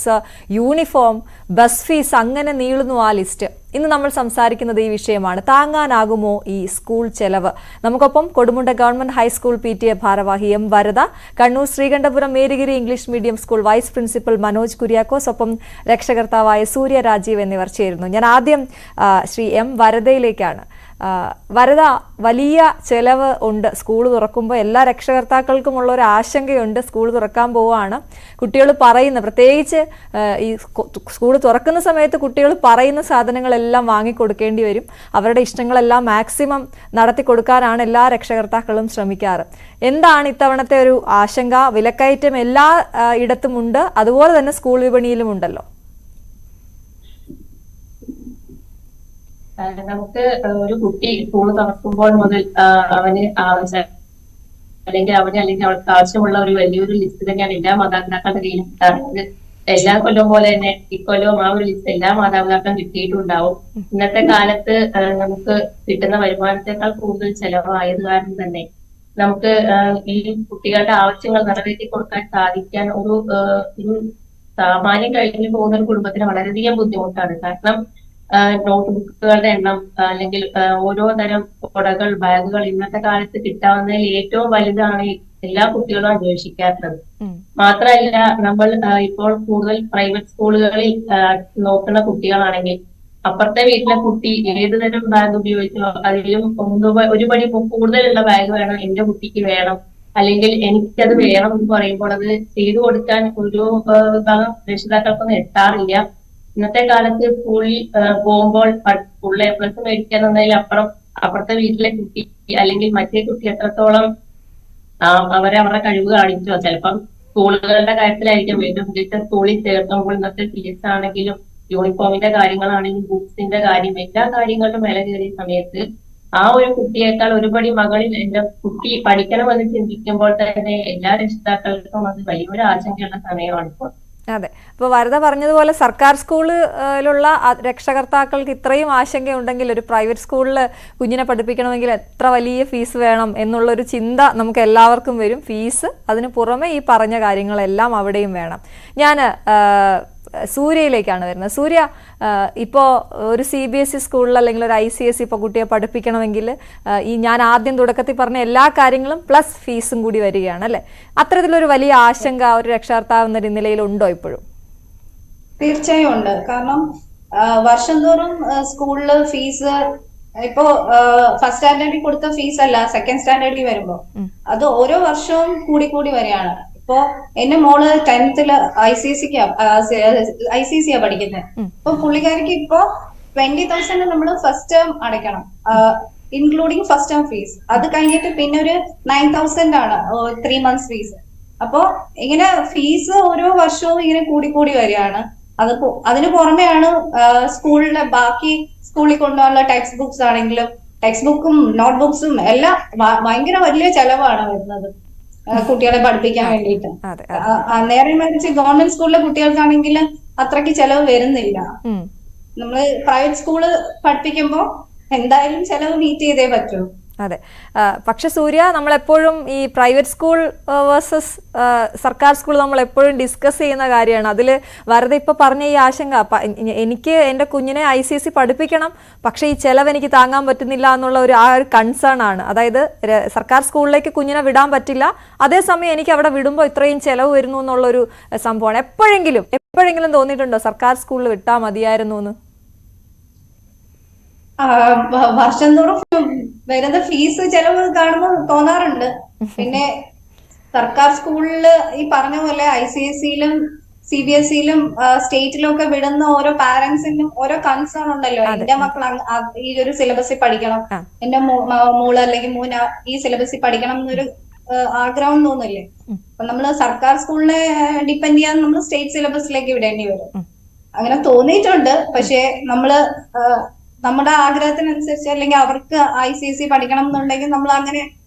Box, uniform, bus fees, അങ്ങനെ നീളുന്നു ആ ലിസ്റ്റ്. ഇന്ന് നമ്മൾ സംസാരിക്കുന്നത് ഈ വിഷയമാണ്. താങ്ങാനാകുമോ ഈ സ്കൂൾ ചെലവ്? നമുക്കൊപ്പം കൊടുമുണ്ട ഗവൺമെന്റ് ഹൈസ്കൂൾ PTA ഭാരവാഹി M Varada, Kannur Sreekandapuram Marygiri English medium school vice principal Manoj Kuriakose, ഒപ്പം രക്ഷകർത്താവായ സൂര്യ രാജീവ് എന്നിവർ ചേരുന്നു. ഞാൻ ആദ്യം ശ്രീ M വരദയിലേക്കാണ്. വരദ, വലിയ ചെലവ് ഉണ്ട് സ്കൂൾ തുറക്കുമ്പോൾ. എല്ലാ രക്ഷകർത്താക്കൾക്കുമുള്ള ഒരു ആശങ്കയുണ്ട്. സ്കൂൾ തുറക്കാൻ പോവുകയാണ്, കുട്ടികൾ പറയുന്ന, പ്രത്യേകിച്ച് ഈ സ്കൂൾ തുറക്കുന്ന സമയത്ത് കുട്ടികൾ പറയുന്ന സാധനങ്ങളെല്ലാം വാങ്ങിക്കൊടുക്കേണ്ടി വരും. അവരുടെ ഇഷ്ടങ്ങളെല്ലാം മാക്സിമം നടത്തി കൊടുക്കാനാണ് എല്ലാ രക്ഷകർത്താക്കളും ശ്രമിക്കാറ്. എന്താണ് ഇത്തവണത്തെ ഒരു ആശങ്ക? വിലക്കയറ്റം എല്ലാ ഇടത്തും ഉണ്ട്, അതുപോലെ തന്നെ സ്കൂൾ വിപണിയിലും ഉണ്ടല്ലോ. നമുക്ക് ഒരു കുട്ടി സ്കൂൾ തുറക്കുമ്പോൾ മുതൽ അവന് ആവശ്യം അല്ലെങ്കിൽ അവൾക്ക് ആവശ്യമുള്ള ഒരു വലിയൊരു ലിസ്റ്റ് തന്നെയാണ് എല്ലാ മാതാപിതാക്കളുടെ കയ്യിൽ കിട്ടാറുള്ളത്. എല്ലാ കൊല്ലവും പോലെ തന്നെ ഇക്കൊല്ലവും ആ ഒരു ലിസ്റ്റ് എല്ലാ മാതാപിതാക്കളും കിട്ടിയിട്ടുണ്ടാവും. ഇന്നത്തെ കാലത്ത് നമുക്ക് കിട്ടുന്ന വരുമാനത്തെക്കാൾ കൂടുതൽ ചെലവായത് കാരണം തന്നെ നമുക്ക് ഈ കുട്ടികളുടെ ആവശ്യങ്ങൾ നിറവേറ്റി കൊടുക്കാൻ സാധിക്കാൻ ഒരു സാമാന്യം കഴിഞ്ഞു പോകുന്ന ഒരു കുടുംബത്തിന് വളരെയധികം ബുദ്ധിമുട്ടാണ്. കാരണം നോട്ട് ബുക്കുകളുടെ എണ്ണം, അല്ലെങ്കിൽ ഓരോ തരം കുടകൾ, ബാഗുകൾ ഇന്നത്തെ കാലത്ത് കിട്ടാവുന്നതിൽ ഏറ്റവും വലുതാണ് എല്ലാ കുട്ടികളും അന്വേഷിക്കാത്തത്. മാത്രമല്ല, നമ്മൾ ഇപ്പോൾ കൂടുതൽ പ്രൈവറ്റ് സ്കൂളുകളിൽ നോക്കുന്ന കുട്ടികളാണെങ്കിൽ അപ്പുറത്തെ വീട്ടിലെ കുട്ടി ഏത് തരം ബാഗ് ഉപയോഗിച്ചോ അതിലും ഒരു പടി കൂടുതലുള്ള ബാഗ് വേണം, എന്റെ കുട്ടിക്ക് വേണം, അല്ലെങ്കിൽ എനിക്കത് വേണം എന്ന് പറയുമ്പോൾ അത് ചെയ്തു കൊടുക്കാൻ ഒരു വിഭാഗം രക്ഷിതാക്കൾക്കൊന്നും എത്താറില്ല. ഇന്നത്തെ കാലത്ത് സ്കൂളിൽ പോകുമ്പോൾ ഫുൾ A+ മേടിക്കാൻ എന്നതിലപ്പുറം അപ്പുറത്തെ വീട്ടിലെ കുട്ടി അല്ലെങ്കിൽ മറ്റേ കുട്ടി എത്രത്തോളം അവരുടെ കഴിവ് കാണിച്ചോ, ചിലപ്പം സ്കൂളുകളുടെ കാര്യത്തിലായിരിക്കും ഏറ്റവും മികച്ച സ്കൂളിൽ ചേർക്കുമ്പോൾ ഇന്നത്തെ ഫീസ് ആണെങ്കിലും യൂണിഫോമിന്റെ കാര്യങ്ങളാണെങ്കിലും ബുക്സിന്റെ കാര്യം, എല്ലാ കാര്യങ്ങളിലും വില കയറിയ സമയത്ത് ആ ഒരു കുട്ടിയേക്കാൾ ഒരുപടി മകളിൽ എന്റെ കുട്ടി പഠിക്കണമെന്ന് ചിന്തിക്കുമ്പോൾ തന്നെ എല്ലാ രക്ഷിതാക്കൾക്കും അത് വലിയൊരു ആശങ്കയുള്ള സമയമാണ് ഇപ്പോൾ. അതെ, ഇപ്പോൾ വരദ പറഞ്ഞതുപോലെ സർക്കാർ സ്കൂളിലുള്ള രക്ഷകർത്താക്കൾക്ക് ഇത്രയും ആശങ്കയുണ്ടെങ്കിൽ ഒരു പ്രൈവറ്റ് സ്കൂളിൽ കുഞ്ഞിനെ പഠിപ്പിക്കണമെങ്കിൽ എത്ര വലിയ ഫീസ് വേണം എന്നുള്ളൊരു ചിന്ത നമുക്ക് എല്ലാവർക്കും വരും. ഫീസ്, അതിന് പുറമെ ഈ പറഞ്ഞ കാര്യങ്ങളെല്ലാം അവിടെയും വേണം. ഞാൻ സൂര്യയിലേക്കാണ് വരുന്നത്. സൂര്യ, ഇപ്പോൾ ഒരു CBSE സ്കൂളിൽ അല്ലെങ്കിൽ ഒരു ICSE ഇപ്പോൾ കുട്ടിയെ പഠിപ്പിക്കണമെങ്കിൽ ഈ ഞാൻ ആദ്യം തുടക്കത്തിൽ പറഞ്ഞ എല്ലാ കാര്യങ്ങളും പ്ലസ് ഫീസും കൂടി വരികയാണ് അല്ലേ? അത്തരത്തിലൊരു വലിയ ആശങ്ക ഒരു രക്ഷകർത്താവ് എന്ന നിലയിൽ ഉണ്ടോ ഇപ്പോഴും? തീർച്ചയായും ഉണ്ട്. കാരണം വർഷം തോറും സ്കൂളില് ഫീസ് ഇപ്പോ ഫസ്റ്റ് സ്റ്റാൻഡേർഡിൽ കൊടുത്ത ഫീസ് അല്ല സെക്കൻഡ് സ്റ്റാൻഡേർഡിൽ വരുമ്പോ അത് ഓരോ വർഷവും കൂടി കൂടി വരികയാണ്. ഇപ്പൊ എന്റെ മോള് 10th ICSE പഠിക്കുന്നത്. ഇപ്പൊ പുള്ളിക്കാരിക്ക് ഇപ്പൊ 20,000 നമ്മള് ഫസ്റ്റ് ടേം അടയ്ക്കണം, ഇൻക്ലൂഡിങ് ഫസ്റ്റ് ടേം ഫീസ്. അത് കഴിഞ്ഞിട്ട് പിന്നെ ഒരു 9,000 ആണ് 3 months ഫീസ്. അപ്പൊ ഇങ്ങനെ ഫീസ് ഓരോ വർഷവും ഇങ്ങനെ കൂടി വരികയാണ്. അതിന് പുറമെയാണ് സ്കൂളിലെ ബാക്കി സ്കൂളിൽ കൊണ്ടുപോകാനുള്ള ടെക്സ്റ്റ് ബുക്സ് ആണെങ്കിലും ടെക്സ്റ്റ് ബുക്കും നോട്ട് ബുക്സും എല്ലാം ഭയങ്കര വലിയ ചെലവാണ് വരുന്നത് കുട്ടികളെ പഠിപ്പിക്കാൻ വേണ്ടിയിട്ട്. നേരെ മറിച്ച് ഗവൺമെന്റ് സ്കൂളിലെ കുട്ടികൾക്കാണെങ്കിൽ അത്രയ്ക്ക് ചെലവ് വരുന്നില്ല. നമ്മള് പ്രൈവറ്റ് സ്കൂള് പഠിപ്പിക്കുമ്പോ എന്തായാലും ചെലവ് മീറ്റ് ചെയ്തേ പറ്റൂ. അതെ, പക്ഷെ സൂര്യ, നമ്മളെപ്പോഴും ഈ പ്രൈവറ്റ് സ്കൂൾ വേഴ്സസ് സർക്കാർ സ്കൂൾ നമ്മളെപ്പോഴും ഡിസ്കസ് ചെയ്യുന്ന കാര്യമാണ്. അതിൽ വരദ ഇപ്പൊ പറഞ്ഞ ഈ ആശങ്ക, എനിക്ക് എൻ്റെ കുഞ്ഞിനെ ICSE പഠിപ്പിക്കണം, പക്ഷെ ഈ ചെലവ് എനിക്ക് താങ്ങാൻ പറ്റുന്നില്ല എന്നുള്ള ഒരു കൺസേൺ ആണ്. അതായത് സർക്കാർ സ്കൂളിലേക്ക് കുഞ്ഞിനെ വിടാൻ പറ്റില്ല, അതേസമയം എനിക്ക് അവിടെ വിടുമ്പോൾ ഇത്രയും ചെലവ് വരുന്നു എന്നുള്ളൊരു സംഭവമാണ്. എപ്പോഴെങ്കിലും തോന്നിയിട്ടുണ്ടോ സർക്കാർ സ്കൂളിൽ വിട്ടാൽ മതിയായിരുന്നു എന്ന്? വർഷം തോറും വരുന്ന ഫീസ് ചെലവ് കാണുമ്പോൾ തോന്നാറുണ്ട്. പിന്നെ സർക്കാർ സ്കൂളില് ഈ പറഞ്ഞ പോലെ ICSEയിലും CBSEയിലും സ്റ്റേറ്റിലും ഒക്കെ വിടുന്ന ഓരോ പാരന്റ്സിനും ഓരോ കൺസേൺ ഉണ്ടല്ലോ. എന്റെ മക്കൾ ഈ ഒരു സിലബസിൽ പഠിക്കണം, എന്റെ മോള് അല്ലെങ്കിൽ മോന് ഈ സിലബസിൽ പഠിക്കണം എന്നൊരു ആഗ്രഹം തോന്നില്ലേ. അപ്പൊ നമ്മള് സർക്കാർ സ്കൂളിനെ ഡിപ്പെൻഡ് ചെയ്യാൻ നമ്മൾ സ്റ്റേറ്റ് സിലബസിലേക്ക് വിടേണ്ടി വരും. അങ്ങനെ തോന്നിയിട്ടുണ്ട്. പക്ഷെ നമ്മള് നമ്മുടെ ആഗ്രഹത്തിനനുസരിച്ച് അല്ലെങ്കിൽ അവർക്ക് ICSE പഠിക്കണം എന്നുണ്ടെങ്കിൽ നമ്മൾ അങ്ങനെ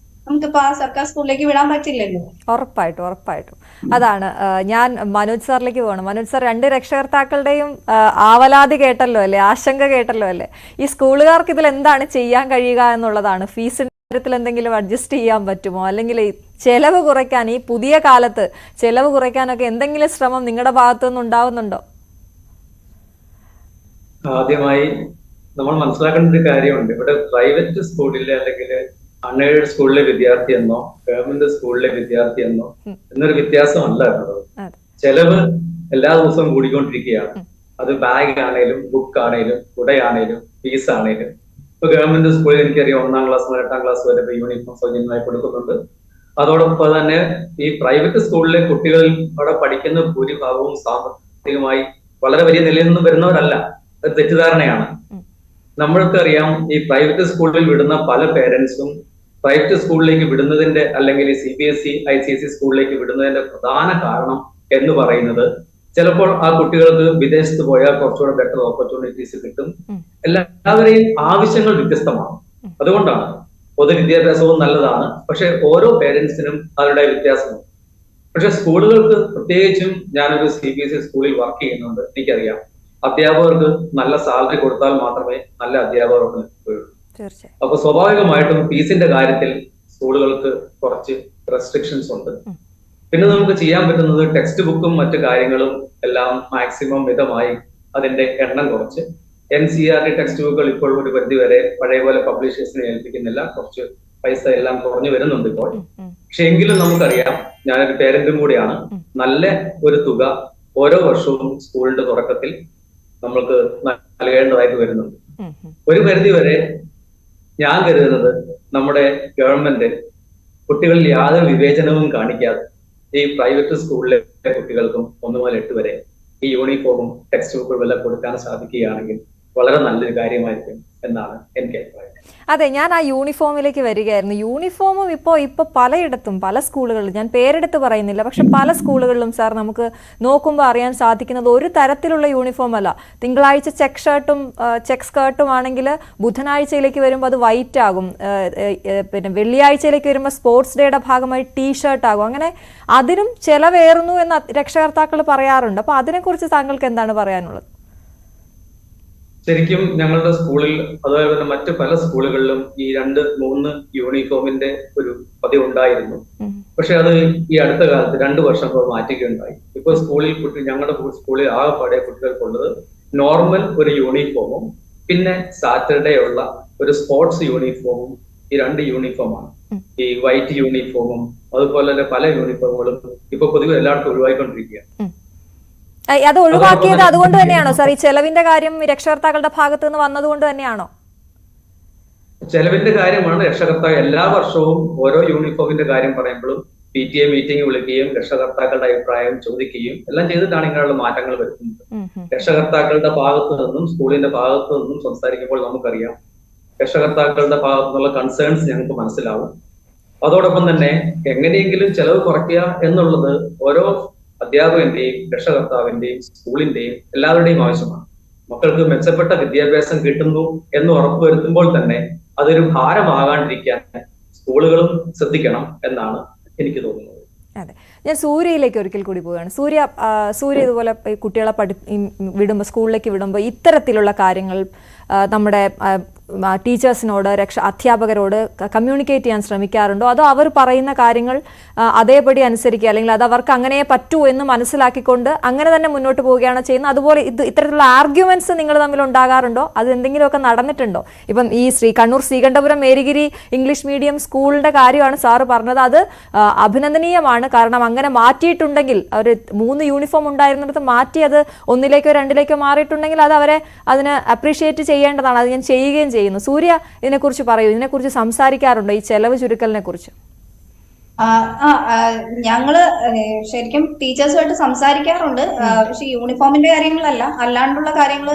നമുക്കിപ്പോ ആ സർക്കാർ സ്കൂളിലേക്ക് വിടാൻ പറ്റില്ലല്ലോ. ഉറപ്പായിട്ടും അതാണ്. ഞാൻ മനോജ് സാറിലേക്ക് പോകണം. മനോജ് സാർ, രണ്ട് രക്ഷകർത്താക്കളുടെയും ആവലാതി കേട്ടല്ലോ അല്ലേ, ആശങ്ക കേട്ടല്ലോ അല്ലേ? ഈ സ്കൂളുകാർക്ക് ഇതിൽ എന്താണ് ചെയ്യാൻ കഴിയുക എന്നുള്ളതാണ്. ഫീസ് കാര്യത്തിൽ എന്തെങ്കിലും അഡ്ജസ്റ്റ് ചെയ്യാൻ പറ്റുമോ? അല്ലെങ്കിൽ ഈ ചെലവ് കുറയ്ക്കാൻ, ഈ പുതിയ കാലത്ത് ചെലവ് കുറയ്ക്കാനൊക്കെ എന്തെങ്കിലും ശ്രമം നിങ്ങളുടെ ഭാഗത്തുനിന്ന് ഉണ്ടാവുന്നുണ്ടോ? ആദ്യമായി നമ്മൾ മനസ്സിലാക്കേണ്ട ഒരു കാര്യമുണ്ട്. ഇവിടെ പ്രൈവറ്റ് സ്കൂളിലെ അല്ലെങ്കിൽ അൺഎയ്ഡഡ് സ്കൂളിലെ വിദ്യാർത്ഥി എന്നോ ഗവൺമെന്റ് സ്കൂളിലെ വിദ്യാർത്ഥി എന്നോ എന്നൊരു വ്യത്യാസമല്ല ഉള്ളത്. ചെലവ് എല്ലാ ദിവസവും കൂടിക്കൊണ്ടിരിക്കുകയാണ്. അത് ബാഗ് ആണേലും ബുക്ക് ആണേലും കുടയാണേലും ഫീസ് ആണേലും. ഇപ്പൊ ഗവൺമെന്റ് സ്കൂളിൽ എനിക്കറിയാം 1-ാം ക്ലാസ് മുതൽ 8-ാം ക്ലാസ് വരെ യൂണിഫോം സൗജന്യമായി കൊടുക്കുന്നുണ്ട്. അതോടൊപ്പം തന്നെ ഈ പ്രൈവറ്റ് സ്കൂളിലെ കുട്ടികളിൽ അവിടെ പഠിക്കുന്ന ഭൂരിഭാഗവും സാമ്പത്തികമായി വളരെ വലിയ നിലയിൽ നിന്ന് വരുന്നവരല്ല. അത് തെറ്റിദ്ധാരണയാണ്. നമ്മൾക്കറിയാം ഈ പ്രൈവറ്റ് സ്കൂളിൽ വിടുന്ന പല പേരൻസും പ്രൈവറ്റ് സ്കൂളിലേക്ക് വിടുന്നതിന്റെ അല്ലെങ്കിൽ CBSE ICSE സ്കൂളിലേക്ക് വിടുന്നതിന്റെ പ്രധാന കാരണം എന്ന് പറയുന്നത് ചിലപ്പോൾ ആ കുട്ടികൾക്ക് വിദേശത്ത് പോയാൽ കുറച്ചുകൂടെ ബെറ്റർ ഓപ്പർച്യൂണിറ്റീസ് കിട്ടും. എല്ലാവരെയും ആവശ്യങ്ങൾ വ്യത്യസ്തമാണ്. അതുകൊണ്ടാണ് പൊതുവിദ്യാഭ്യാസവും നല്ലതാണ്, പക്ഷെ ഓരോ പേരൻസിനും അവരുടെ വ്യത്യാസമുണ്ട്. പക്ഷെ സ്കൂളുകൾക്ക് പ്രത്യേകിച്ചും ഞാനൊരു CBSE സ്കൂളിൽ വർക്ക് ചെയ്യുന്നുണ്ട്, എനിക്കറിയാം അധ്യാപകർക്ക് നല്ല സാലറി കൊടുത്താൽ മാത്രമേ നല്ല അധ്യാപകർക്ക് കിട്ടുകയുള്ളൂ. അപ്പൊ സ്വാഭാവികമായിട്ടും ഫീസിന്റെ കാര്യത്തിൽ സ്കൂളുകൾക്ക് കുറച്ച് റെസ്ട്രിക്ഷൻസ് ഉണ്ട്. പിന്നെ നമുക്ക് ചെയ്യാൻ പറ്റുന്നത് ടെക്സ്റ്റ് ബുക്കും മറ്റു കാര്യങ്ങളും എല്ലാം മാക്സിമം മിതമായി അതിന്റെ എണ്ണം കുറച്ച് NCERT ടെക്സ്റ്റ് ബുക്കുകൾ ഇപ്പോൾ ഒരു പരിധി വരെ പഴയ പോലെ പബ്ലിഷേഴ്സിനെ ഏൽപ്പിക്കുന്നില്ല. കുറച്ച് പൈസ എല്ലാം കുറഞ്ഞു വരുന്നുണ്ട് ഇപ്പോൾ. പക്ഷെ എങ്കിലും നമുക്കറിയാം, ഞാനൊരു പേരന്റും കൂടിയാണ്, നല്ല ഒരു തുക ഓരോ വർഷവും സ്കൂളിന്റെ തുടക്കത്തിൽ നമ്മൾക്ക് നൽകേണ്ടതായിട്ട് വരുന്നുണ്ട്. ഒരു പരിധി വരെ ഞാൻ കരുതുന്നത് നമ്മുടെ ഗവൺമെന്റ് കുട്ടികളിൽ യാതൊരു വിവേചനവും കാണിക്കാതെ ഈ പ്രൈവറ്റ് സ്കൂളിലെ കുട്ടികൾക്കും 1 മുതൽ 8 വരെ ഈ യൂണിഫോമും ടെക്സ്റ്റ് ബുക്കുകളും എല്ലാം കൊടുക്കാൻ സാധിക്കുകയാണെങ്കിൽ വളരെ നല്ലൊരു കാര്യമായിരിക്കും എന്നാണ് എനിക്ക് അഭിപ്രായം. അതെ, ഞാൻ ആ യൂണിഫോമിലേക്ക് വരികയായിരുന്നു. യൂണിഫോമും ഇപ്പോൾ പലയിടത്തും പല സ്കൂളുകളിലും, ഞാൻ പേരെടുത്ത് പറയുന്നില്ല, പക്ഷെ പല സ്കൂളുകളിലും സാർ നമുക്ക് നോക്കുമ്പോൾ അറിയാൻ സാധിക്കുന്നത് ഒരു തരത്തിലുള്ള യൂണിഫോം അല്ല. തിങ്കളാഴ്ച ചെക്ക് സ്കേർട്ടും ആണെങ്കിൽ ബുധനാഴ്ചയിലേക്ക് വരുമ്പോൾ അത് വൈറ്റ് ആകും, പിന്നെ വെള്ളിയാഴ്ചയിലേക്ക് വരുമ്പോൾ സ്പോർട്സ് ഡേയുടെ ഭാഗമായി ടീഷർട്ട് ആകും. അങ്ങനെ അതിനും ചെലവേറുന്നു എന്ന് രക്ഷകർത്താക്കൾ പറയാറുണ്ട്. അപ്പോൾ അതിനെക്കുറിച്ച് താങ്കൾക്ക് എന്താണ് പറയാനുള്ളത്? ശരിക്കും ഞങ്ങളുടെ സ്കൂളിൽ അതുപോലെ തന്നെ മറ്റു പല സ്കൂളുകളിലും ഈ 2-3 യൂണിഫോമിന്റെ ഒരു പതിവുണ്ടായിരുന്നു. പക്ഷെ അത് ഈ അടുത്ത കാലത്ത് 2 വർഷം മാറ്റുകയുണ്ടായി. ഇപ്പൊ സ്കൂളിൽ ഞങ്ങളുടെ സ്കൂളിൽ ആകെപ്പാടെ കുട്ടികൾക്കുള്ളത് നോർമൽ ഒരു യൂണിഫോമും പിന്നെ സാറ്റർഡേ ഉള്ള ഒരു സ്പോർട്സ് യൂണിഫോമും, ഈ 2 യൂണിഫോമാണ്. ഈ വൈറ്റ് യൂണിഫോമും അതുപോലെ തന്നെ പല യൂണിഫോമുകളും ഇപ്പൊ പൊതുവെ എല്ലായിടത്തും ഒഴിവായിക്കൊണ്ടിരിക്കുകയാണ്. അത് ഒഴിവാക്കിയത് അതുകൊണ്ട് തന്നെയാണോ സാർ? ഈ ചെലവിന്റെ കാര്യം രക്ഷകർത്താക്കളുടെ ഭാഗത്ത് നിന്ന് വന്നതുകൊണ്ട് തന്നെയാണോ? ചെലവിന്റെ കാര്യമാണ്. രക്ഷകർത്താക്കൾ എല്ലാ വർഷവും ഓരോ യൂണിഫോമിന്റെ കാര്യം പറയുമ്പോഴും PTA മീറ്റിംഗ് വിളിക്കുകയും രക്ഷകർത്താക്കളുടെ അഭിപ്രായം ചോദിക്കുകയും എല്ലാം ചെയ്തിട്ടാണ് ഇങ്ങനെയുള്ള മാറ്റങ്ങൾ വരുത്തുന്നത്. രക്ഷകർത്താക്കളുടെ ഭാഗത്തു നിന്നും സ്കൂളിന്റെ ഭാഗത്തു നിന്നും സംസാരിക്കുമ്പോൾ നമുക്കറിയാം രക്ഷകർത്താക്കളുടെ ഭാഗത്തു നിന്നുള്ള കൺസേൺസ് ഞങ്ങൾക്ക് മനസ്സിലാവും. അതോടൊപ്പം തന്നെ എങ്ങനെയെങ്കിലും ചെലവ് കുറയ്ക്കുക എന്നുള്ളത് ഓരോ അധ്യാപകന്റെയും രക്ഷകർത്താവിന്റെയും സ്കൂളിന്റെയും എല്ലാവരുടെയും ആവശ്യമാണ്. മക്കൾക്ക് മെച്ചപ്പെട്ട വിദ്യാഭ്യാസം കിട്ടുന്നു എന്ന് ഉറപ്പുവരുത്തുമ്പോൾ തന്നെ അതൊരു ഭാരമാകാണ്ടിരിക്കാൻ സ്കൂളുകളും ശ്രദ്ധിക്കണം എന്നാണ് എനിക്ക് തോന്നുന്നത്. അതെ, ഞാൻ സൂര്യയിലേക്ക് ഒരിക്കൽ കൂടി പോവുകയാണ്. സൂര്യ ഇതുപോലെ കുട്ടികളെ വിടുമ്പോൾ, സ്കൂളിലേക്ക് വിടുമ്പോൾ ഇത്തരത്തിലുള്ള കാര്യങ്ങൾ നമ്മുടെ ടീച്ചേഴ്സിനോട് അധ്യാപകരോട് കമ്മ്യൂണിക്കേറ്റ് ചെയ്യാൻ ശ്രമിക്കാറുണ്ടോ? അതോ അവർ പറയുന്ന കാര്യങ്ങൾ അതേപടി അനുസരിക്കുക, അല്ലെങ്കിൽ അത് അവർക്ക് അങ്ങനെ പറ്റൂ എന്ന് മനസ്സിലാക്കിക്കൊണ്ട് അങ്ങനെ തന്നെ മുന്നോട്ട് പോവുകയാണോ ചെയ്യുന്നത്? അതുപോലെ ഇത്തരത്തിലുള്ള ആർഗ്യുമെന്റ്സ് നിങ്ങൾ തമ്മിൽ ഉണ്ടാകാറുണ്ടോ? അത് എന്തെങ്കിലുമൊക്കെ നടന്നിട്ടുണ്ടോ? ഇപ്പം ഈ കണ്ണൂർ ശ്രീകണ്ഠപുരം മേരിഗിരി ഇംഗ്ലീഷ് മീഡിയം സ്കൂളിന്റെ കാര്യമാണ് സാറ് പറഞ്ഞത്. അത് അഭിനന്ദനീയമാണ്. കാരണം അങ്ങനെ മാറ്റിയിട്ടുണ്ടെങ്കിൽ, അവർ 3 യൂണിഫോം ഉണ്ടായിരുന്നിടത്ത് മാറ്റി അത് 1-ലേക്കോ 2-ലേക്കോ മാറിയിട്ടുണ്ടെങ്കിൽ അത് അവരെ അതിന് അപ്രീഷിയേറ്റ് ചെയ്യേണ്ടതാണ്. അത് ഞാൻ ചെയ്യുകയും ചെയ്യുന്നു. സൂര്യ, ഇതിനെക്കുറിച്ച് പറയൂ. ഇതിനെക്കുറിച്ച് സംസാരിക്കാറുണ്ടോ, ഈ ചെലവ് ചുരുക്കലിനെ കുറിച്ച്? ഞങ്ങള് ശരിക്കും ടീച്ചേഴ്സുമായിട്ട് സംസാരിക്കാറുണ്ട്. പക്ഷെ യൂണിഫോമിന്റെ കാര്യങ്ങളല്ല, അല്ലാണ്ടുള്ള കാര്യങ്ങൾ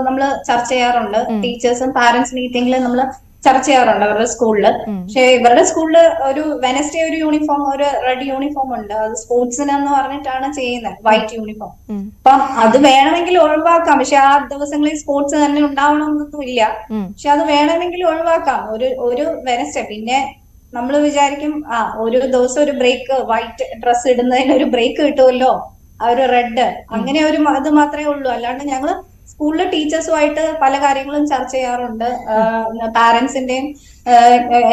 നമ്മൾ ചർച്ച ചെയ്യാറുണ്ട്. ടീച്ചേഴ്സും പാരന്റ്സ് മീറ്റിംഗിൽ നമ്മൾ ചർച്ച ചെയ്യാറുണ്ട് അവരുടെ സ്കൂളില്. പക്ഷെ ഇവരുടെ സ്കൂളില് ഒരു വെനസ്ഡേ ഒരു യൂണിഫോം, ഒരു റെഡ് യൂണിഫോം ഉണ്ട്. അത് സ്പോർട്സിനെന്ന് പറഞ്ഞിട്ടാണ് ചെയ്യുന്നത്, വൈറ്റ് യൂണിഫോം. അപ്പം അത് വേണമെങ്കിൽ ഒഴിവാക്കാം. പക്ഷെ ആ ദിവസങ്ങളിൽ സ്പോർട്സ് തന്നെ ഉണ്ടാവണമെന്നൊന്നും ഇല്ല. പക്ഷെ അത് വേണമെങ്കിൽ ഒഴിവാക്കാം ഒരു വെനസ്ഡേ. പിന്നെ നമ്മൾ വിചാരിക്കും ഒരു ദിവസം ഒരു ബ്രേക്ക്, വൈറ്റ് ഡ്രസ് ഇടുന്നതിന് ഒരു ബ്രേക്ക് കിട്ടുമല്ലോ, ആ ഒരു റെഡ്, അങ്ങനെ ഒരു അത് മാത്രമേ ഉള്ളൂ. അല്ലാണ്ട് ഞങ്ങള് സ്കൂളിലെ ടീച്ചേഴ്സുമായിട്ട് പല കാര്യങ്ങളും ചർച്ച ചെയ്യാറുണ്ട്. പാരന്റ്സിന്റെയും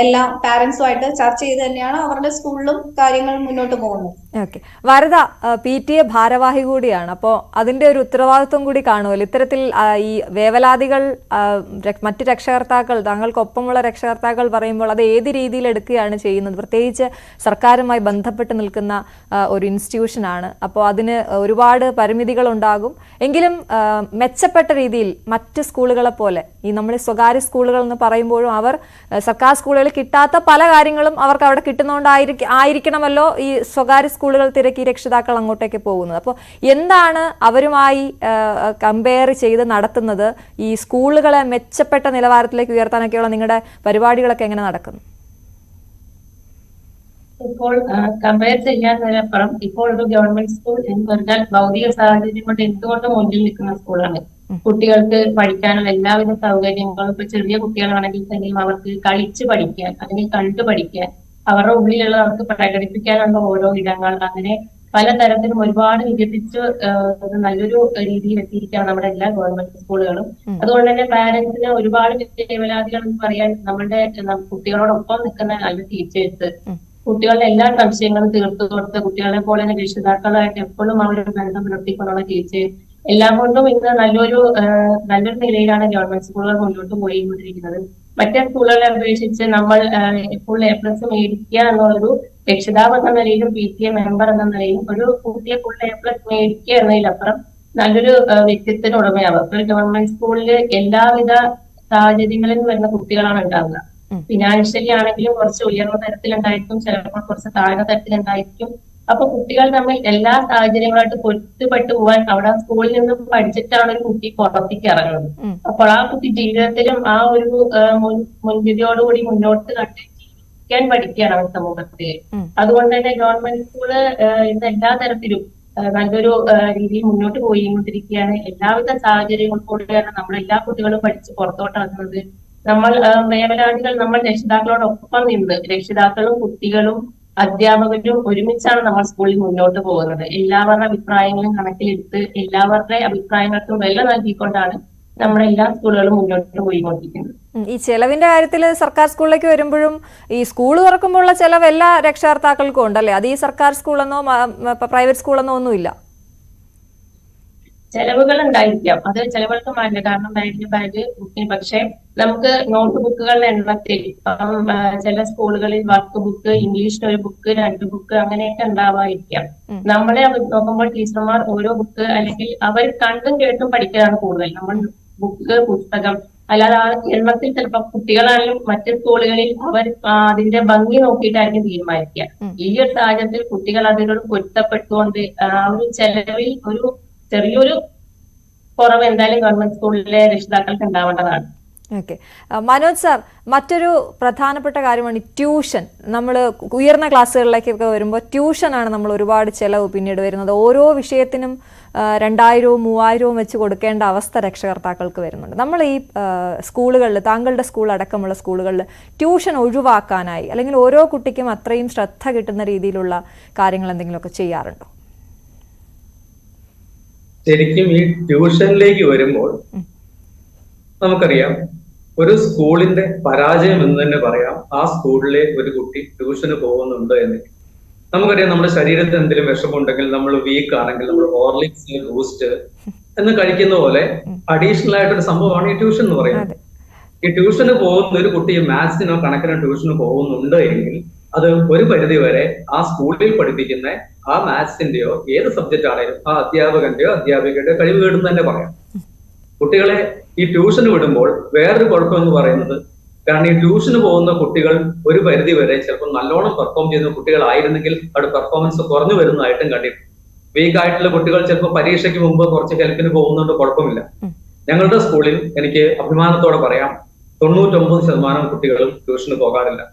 എല്ലാം പാരന്റ്സുമായിട്ട് ചർച്ച ചെയ്ത് തന്നെയാണ് അവരുടെ സ്കൂളിലും കാര്യങ്ങൾ മുന്നോട്ട് പോകുന്നത്. ഓക്കെ, വരദ PTA ഭാരവാഹി കൂടിയാണ്, അപ്പോൾ അതിന്റെ ഒരു ഉത്തരവാദിത്വം കൂടി കാണുമല്ലോ. ഇത്തരത്തിൽ ഈ വേവലാതികൾ മറ്റ് രക്ഷകർത്താക്കൾ, താങ്കൾക്കൊപ്പമുള്ള രക്ഷകർത്താക്കൾ പറയുമ്പോൾ അത് ഏത് രീതിയിൽ എടുക്കുകയാണ് ചെയ്യുന്നത്? പ്രത്യേകിച്ച് സർക്കാരുമായി ബന്ധപ്പെട്ട് നിൽക്കുന്ന ഒരു ഇൻസ്റ്റിറ്റ്യൂഷനാണ്, അപ്പോൾ അതിന് ഒരുപാട് പരിമിതികൾ ഉണ്ടാകും. എങ്കിലും മെച്ചപ്പെട്ട രീതിയിൽ മറ്റ് സ്കൂളുകളെ പോലെ, ഈ നമ്മുടെ സ്വകാര്യ സ്കൂളുകൾ എന്ന് പറയുമ്പോഴും അവർ സർക്കാർ സ്കൂളുകളിൽ കിട്ടാത്ത പല കാര്യങ്ങളും അവർക്ക് അവിടെ കിട്ടുന്നതുകൊണ്ടായിരിക്കണമല്ലോ ഈ സ്വകാര്യ സ്കൂളുകൾ തിരക്കി രക്ഷിതാക്കൾ അങ്ങോട്ടേക്ക് പോകുന്നത്. അപ്പോൾ എന്താണ് അവരുമായി കമ്പയർ ചെയ്ത് നടത്തുന്നത്? ഈ സ്കൂളുകളെ മെച്ചപ്പെട്ട നിലവാരത്തിലേക്ക് ഉയർത്താനൊക്കെയുള്ള നിങ്ങളുടെ പരിപാടികളൊക്കെ എങ്ങനെ നടക്കുന്നു? ഇപ്പോൾ കമ്പയർ ചെയ്യാനപ്പുറം ഇപ്പോൾ ഒരു ഗവൺമെന്റ് സ്കൂൾ എന്ന് പറഞ്ഞാൽ ഭൗതിക സാഹചര്യം കൊണ്ട് എന്തുകൊണ്ടും മുന്നിൽ നിൽക്കുന്ന സ്കൂളാണ്. കുട്ടികൾക്ക് പഠിക്കാനുള്ള എല്ലാവിധ സൗകര്യങ്ങളും, ഇപ്പൊ ചെറിയ കുട്ടികളാണെങ്കിൽ തന്നെയും അവർക്ക് കളിച്ച് പഠിക്കാൻ, അല്ലെങ്കിൽ കണ്ടു പഠിക്കാൻ, അവരുടെ ഉള്ളിലുള്ള അവർക്ക് പ്രകടിപ്പിക്കാനുള്ള ഓരോ ഇടങ്ങൾ, അങ്ങനെ പലതരത്തിലും ഒരുപാട് വികസിച്ച് നല്ലൊരു രീതിയിൽ എത്തിയിരിക്കുകയാണ് നമ്മുടെ എല്ലാ ഗവൺമെന്റ് സ്കൂളുകളും. അതുകൊണ്ട് തന്നെ പാരന്റ്സിന് ഒരുപാട് വേവലാതികൾ എന്ന് പറയാൻ നമ്മുടെ കുട്ടികളോടൊപ്പം നിൽക്കുന്ന നല്ല ടീച്ചേഴ്സ്, കുട്ടികളുടെ എല്ലാ സംശയങ്ങളും തീർത്തു കൊടുത്ത് കുട്ടികളെ പോലെ തന്നെ രക്ഷിതാക്കളായിട്ട് എപ്പോഴും അവരുടെ ബന്ധം പുലർത്തിക്കൊണ്ടുള്ള ടീച്ചേഴ്സ്, എല്ലാം കൊണ്ടും ഇന്ന് നല്ലൊരു നിലയിലാണ് ഗവൺമെന്റ് സ്കൂളുകൾ മുന്നോട്ട് പോയിക്കൊണ്ടിരിക്കുന്നത്. മറ്റേ സ്കൂളുകളെ അപേക്ഷിച്ച് നമ്മൾ ഫുൾ A+ മേടിക്കുക എന്നുള്ളൊരു രക്ഷിതാവ് എന്ന നിലയിലും PTA മെമ്പർ എന്ന നിലയിലും ഒരു കുട്ടിയെ ഫുൾ A+ മേടിക്കുക എന്നതിലപ്പുറം നല്ലൊരു വ്യക്തിത്വത്തിന് ഉടമയാവുക. ഒരു ഗവൺമെന്റ് സ്കൂളിൽ എല്ലാവിധ സാഹചര്യങ്ങളിൽ വരുന്ന കുട്ടികളാണ് ഉണ്ടാവുക. ഫിനാൻഷ്യലി ആണെങ്കിലും കുറച്ച് ഉയർന്ന തരത്തിലുണ്ടായിരിക്കും, ചിലപ്പോൾ കുറച്ച് താഴ്ന്ന തരത്തിലുണ്ടായിരിക്കും. അപ്പൊ കുട്ടികൾ തമ്മിൽ എല്ലാ സാഹചര്യങ്ങളായിട്ട് പൊരുത്തപ്പെട്ടു പോകാൻ അവിടെ സ്കൂളിൽ നിന്ന് പഠിച്ചിട്ടാണ് ഒരു കുട്ടി പുറത്തേക്ക് ഇറങ്ങുന്നത്. അപ്പോൾ ആ കുട്ടി ജീവിതത്തിലും ആ ഒരു മുൻവിധിയോടുകൂടി മുന്നോട്ട് കണ്ട് ജീവിക്കാൻ പഠിക്കുകയാണ് അവൻ സമൂഹത്തിൽ. അതുകൊണ്ട് തന്നെ ഗവൺമെന്റ് സ്കൂള് ഇന്ന് എല്ലാ തരത്തിലും നല്ലൊരു രീതിയിൽ മുന്നോട്ട് പോയിക്കൊണ്ടിരിക്കുകയാണ്. എല്ലാവിധ സാഹചര്യങ്ങളോടെയാണ് നമ്മളെല്ലാ കുട്ടികളും പഠിച്ച് പുറത്തോട്ടിറങ്ങുന്നത്. നമ്മൾ വേവലാതികൾ നമ്മൾ രക്ഷിതാക്കളോടൊപ്പം നിന്ന്, രക്ഷിതാക്കളും കുട്ടികളും അധ്യാപകരും ഒരുമിച്ചാണ് നമ്മൾ സ്കൂളിൽ മുന്നോട്ട് പോകുന്നത്. എല്ലാവരുടെ അഭിപ്രായങ്ങളും കണക്കിലെടുത്ത് എല്ലാവരുടെ അഭിപ്രായങ്ങൾക്കും വില നൽകിക്കൊണ്ടാണ് നമ്മുടെ എല്ലാ സ്കൂളുകളും മുന്നോട്ട് പോയിക്കൊണ്ടിരിക്കുന്നത്. ഈ ചെലവിന്റെ കാര്യത്തിൽ സർക്കാർ സ്കൂളിലേക്ക് വരുമ്പോഴും ഈ സ്കൂൾ തുറക്കുമ്പോഴുള്ള ചെലവ് എല്ലാ രക്ഷകർത്താക്കൾക്കും ഉണ്ടല്ലേ? അത് ഈ സർക്കാർ സ്കൂളെന്നോ പ്രൈവറ്റ് സ്കൂളെന്നോ ഒന്നുമില്ല. ചെലവുകൾ ഉണ്ടായിരിക്കാം, അത് ചെലവുകൾക്ക് മാറ്റില്ല. കാരണം ബാഗ് ബുക്കിന്, പക്ഷെ നമുക്ക് നോട്ട് ബുക്കുകളുടെ എണ്ണത്തിൽ ചില സ്കൂളുകളിൽ വർക്ക് ബുക്ക്, ഇംഗ്ലീഷിന് ഒരു ബുക്ക്, 2 ബുക്ക് അങ്ങനെയൊക്കെ ഉണ്ടാവാതിരിക്കാം. നമ്മളെ നോക്കുമ്പോൾ ടീച്ചർമാർ ഓരോ ബുക്ക്, അല്ലെങ്കിൽ അവർ കണ്ടും കേട്ടും പഠിക്കാനാണ് കൂടുതൽ. നമ്മൾ ബുക്ക്, പുസ്തകം, അല്ലാതെ ആ എണ്ണത്തിൽ ചിലപ്പോൾ കുട്ടികളാണെങ്കിലും മറ്റു സ്കൂളുകളിൽ അവർ അതിന്റെ ഭംഗി നോക്കിയിട്ടായിരിക്കും തീരുമാനിക്കുക. ഈ ഒരു സാഹചര്യത്തിൽ കുട്ടികൾ അതിനോട് പൊരുത്തപ്പെട്ടുകൊണ്ട് ആ ഒരു ചെലവിൽ ഒരു ചെറിയൊരു കുറവ് എന്തായാലും ഗവൺമെന്റ് സ്കൂളിലെ രക്ഷിതാക്കൾക്ക് ഉണ്ടാവേണ്ടതാണ്. ഓക്കെ, മനോജ് സാർ, മറ്റൊരു പ്രധാനപ്പെട്ട കാര്യമാണ് ട്യൂഷൻ. നമ്മൾ ഉയർന്ന ക്ലാസ്സുകളിലേക്കൊക്കെ വരുമ്പോൾ ട്യൂഷനാണ് നമ്മൾ ഒരുപാട് ചിലവ് പിന്നീട് വരുന്നത്. ഓരോ വിഷയത്തിനും 2000-വും 3000-വും വെച്ച് കൊടുക്കേണ്ട അവസ്ഥ രക്ഷകർത്താക്കൾക്ക് വരുന്നുണ്ട്. നമ്മൾ ഈ സ്കൂളുകളിൽ, താങ്കളുടെ സ്കൂൾ അടക്കമുള്ള സ്കൂളുകളിൽ ട്യൂഷൻ ഒഴിവാക്കാനായി, അല്ലെങ്കിൽ ഓരോ കുട്ടിക്കും അത്രയും ശ്രദ്ധ കിട്ടുന്ന രീതിയിലുള്ള കാര്യങ്ങൾ എന്തെങ്കിലുമൊക്കെ ചെയ്യാറുണ്ടോ? ശരിക്കും ഈ ട്യൂഷനിലേക്ക് വരുമ്പോൾ നമുക്കറിയാം, ഒരു സ്കൂളിന്റെ പരാജയം എന്ന് തന്നെ പറയാം ആ സ്കൂളിലെ ഒരു കുട്ടി ട്യൂഷന് പോകുന്നുണ്ട് എന്ന്. നമുക്കറിയാം, നമ്മുടെ ശരീരത്തിൽ എന്തെങ്കിലും വിഷമമുണ്ടെങ്കിൽ, നമ്മൾ വീക്ക് ആണെങ്കിൽ നമ്മൾ ഹോർലിക്സ്, ബൂസ്റ്റ് എന്ന് കഴിക്കുന്ന പോലെ അഡീഷണൽ ആയിട്ടൊരു സംഭവമാണ് ഈ ട്യൂഷൻ എന്ന് പറയുന്നത്. ഈ ട്യൂഷന് പോകുന്ന ഒരു കുട്ടി മാത്സിനോ കണക്കിനോ ട്യൂഷന് പോകുന്നുണ്ട് എങ്കിൽ അത് ഒരു പരിധി വരെ ആ സ്കൂളിൽ പഠിപ്പിക്കുന്ന ആ മാത്സിന്റെയോ ഏത് സബ്ജക്റ്റ് ആണെങ്കിലും ആ അധ്യാപകന്റെയോ അധ്യാപികയുടെയോ കഴിവ് കേടെന്ന് തന്നെ പറയാം. കുട്ടികളെ ഈ ട്യൂഷന് വിടുമ്പോൾ വേറൊരു കുഴപ്പമെന്ന് പറയുന്നത്, കാരണം ഈ ട്യൂഷന് പോകുന്ന കുട്ടികൾ ഒരു പരിധി വരെ ചിലപ്പോൾ നല്ലോണം പെർഫോം ചെയ്യുന്ന കുട്ടികളായിരുന്നെങ്കിൽ അവിടെ പെർഫോമൻസ് കുറഞ്ഞു വരുന്നതായിട്ടും കണ്ടിട്ടുണ്ട്. വീക്ക് ആയിട്ടുള്ള കുട്ടികൾ ചിലപ്പോൾ പരീക്ഷയ്ക്ക് മുമ്പ് കുറച്ച് ഹെൽപ്പിന് പോകുന്നുണ്ട്, കുഴപ്പമില്ല. ഞങ്ങളുടെ സ്കൂളിൽ എനിക്ക് അഭിമാനത്തോടെ പറയാം, 99% കുട്ടികളും ട്യൂഷന് പോകാറില്ല.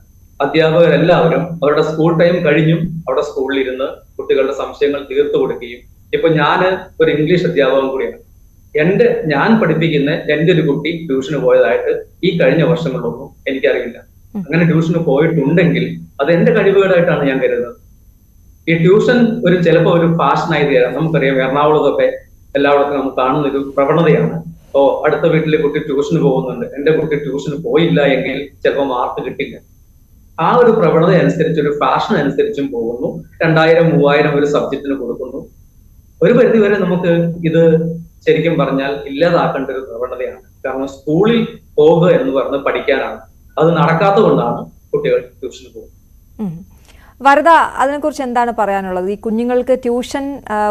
അധ്യാപകരെല്ലാവരും അവരുടെ സ്കൂൾ ടൈം കഴിഞ്ഞും അവിടെ സ്കൂളിൽ ഇരുന്ന് കുട്ടികളുടെ സംശയങ്ങൾ തീർത്തു കൊടുക്കുകയും, ഇപ്പൊ ഞാൻ ഒരു ഇംഗ്ലീഷ് അധ്യാപകൻ കൂടിയാണ്. ഞാൻ പഠിപ്പിക്കുന്ന എന്റെ ഒരു കുട്ടി ട്യൂഷന് പോയതായിട്ട് ഈ കഴിഞ്ഞ വർഷങ്ങളിലൊന്നും എനിക്കറിയില്ല. അങ്ങനെ ട്യൂഷന് പോയിട്ടുണ്ടെങ്കിൽ അത് എന്റെ കഴിവുകളായിട്ടാണ് ഞാൻ കരുതുന്നത്. ഈ ട്യൂഷൻ ചിലപ്പോൾ ഒരു ഫാഷനായി തീരാം. നമുക്കറിയാം, എറണാകുളത്തൊക്കെ എല്ലായിടത്തും നമുക്ക് കാണുന്ന ഒരു പ്രവണതയാണ് അടുത്ത വീട്ടിലെ കുട്ടി ട്യൂഷന് പോകുന്നുണ്ട്, എന്റെ കുട്ടി ട്യൂഷന് പോയില്ല എങ്കിൽ ചിലപ്പോൾ മാർക്ക് കിട്ടില്ല. ആ ഒരു പ്രവണത അനുസരിച്ച്, ഒരു ഫാഷൻ അനുസരിച്ചും പോകുന്നു. 2000, 3000 ഒരു സബ്ജക്റ്റിന് കൊടുക്കുന്നു. ഒരു പരിധിവരെ നമുക്ക് ഇത് ശരിക്കും പറഞ്ഞാൽ ഇല്ലാതാക്കേണ്ട ഒരു പ്രവണതയാണ്. കാരണം സ്കൂളിൽ പോകുക എന്ന് പറഞ്ഞ് പഠിക്കാനാണ്, അത് നടക്കാത്തത് കൊണ്ടാണ് കുട്ടികൾ ട്യൂഷന് പോകുന്നത്. വരദ, അതിനെക്കുറിച്ച് എന്താണ് പറയാനുള്ളത്? ഈ കുഞ്ഞുങ്ങൾക്ക്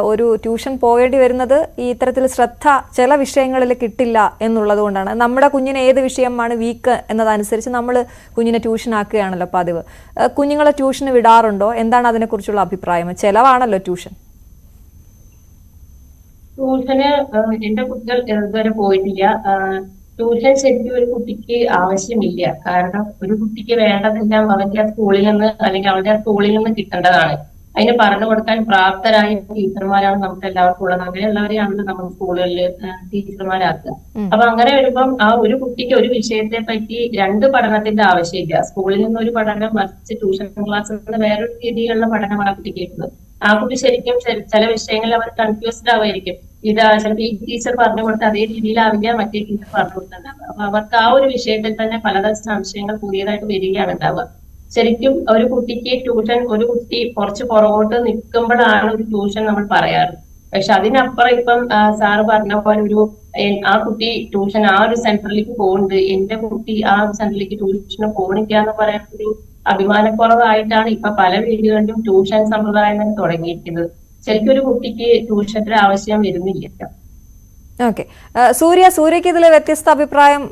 ഒരു ട്യൂഷൻ പോകേണ്ടി വരുന്നത് ഈ ഇത്തരത്തിൽ ശ്രദ്ധ ചില വിഷയങ്ങളിൽ കിട്ടില്ല എന്നുള്ളത് കൊണ്ടാണ്. നമ്മുടെ കുഞ്ഞിന് ഏത് വിഷയമാണ് വീക്ക് എന്നതനുസരിച്ച് നമ്മൾ കുഞ്ഞിനെ ട്യൂഷൻ ആക്കുകയാണല്ലോ പതിവ്. കുഞ്ഞുങ്ങളെ ട്യൂഷന് വിടാറുണ്ടോ? എന്താണ് അതിനെക്കുറിച്ചുള്ള അഭിപ്രായം? ചെലവാണല്ലോ ട്യൂഷന് എന്റെ കുട്ടികൾ ഇതുവരെ പോയിട്ടില്ല. ട്യൂഷൻ ശരിക്കും ഒരു കുട്ടിക്ക് ആവശ്യമില്ല. കാരണം ഒരു കുട്ടിക്ക് വേണ്ടതെല്ലാം അവന്റെ ആ സ്കൂളിൽ നിന്ന് അല്ലെങ്കിൽ അവന്റെ ആ സ്കൂളിൽ നിന്ന് കിട്ടേണ്ടതാണ്. അതിന് പറഞ്ഞു കൊടുക്കാൻ പ്രാപ്തരായ ടീച്ചർമാരാണ് നമുക്ക് എല്ലാവർക്കും ഉള്ളത്. അങ്ങനെയുള്ളവരെയാണല്ലോ നമ്മൾ സ്കൂളുകളിൽ ടീച്ചർമാരാക്കുക. അപ്പൊ അങ്ങനെ വരുമ്പം ആ ഒരു കുട്ടിക്ക് ഒരു വിഷയത്തെ പറ്റി 2 പഠനത്തിന്റെ ആവശ്യമില്ല. സ്കൂളിൽ നിന്ന് ഒരു പഠനം, മറിച്ച് ട്യൂഷൻ ക്ലാസ്സിൽ നിന്ന് വേറൊരു രീതിയിലുള്ള പഠനമാണ് ആ കുട്ടിക്ക് കിട്ടുന്നത്. ആ കുട്ടി ശരിക്കും ചില വിഷയങ്ങളിൽ അവർ കൺഫ്യൂസ്ഡ് ആവായിരിക്കും. ചിലപ്പോൾ ഈ ടീച്ചർ പറഞ്ഞു കൊടുത്ത അതേ രീതിയിലാവില്ല മറ്റേ ടീച്ചർ പറഞ്ഞു കൊടുത്തിട്ടുണ്ടാവുക. അപ്പൊ അവർക്ക് ആ ഒരു വിഷയത്തിൽ തന്നെ പലതരം സംശയങ്ങൾ പുതിയതായിട്ട് വരികയാണ് ഉണ്ടാവുക. ശരിക്കും ഒരു കുട്ടിക്ക് ട്യൂഷൻ, ഒരു കുട്ടി കുറച്ച് പുറകോട്ട് നിൽക്കുമ്പോഴാണ് ഒരു ട്യൂഷൻ നമ്മൾ പറയാറ്. പക്ഷെ അതിനപ്പുറം ഇപ്പം സാറ് പറഞ്ഞ പോലെ ആ കുട്ടി ട്യൂഷൻ ആ ഒരു സെന്ററിലേക്ക് പോകുന്നുണ്ട്, എന്റെ കുട്ടി ആ ഒരു സെന്ററിലേക്ക് ട്യൂഷന് പോകണില്ല എന്ന് പറയാൻ ഒരു അഭിമാനക്കുറവായിട്ടാണ് ഇപ്പൊ പല വീടുകളിലും ട്യൂഷൻ സമ്പ്രദായം തന്നെ തുടങ്ങിയിരിക്കുന്നത്. ശരിക്കും ഒരു കുട്ടിക്ക് ട്യൂഷന്റെ ആവശ്യം വരുന്നില്ല. ഓക്കെ, സൂര്യക്ക് ഇതിൽ വ്യത്യസ്ത അഭിപ്രായം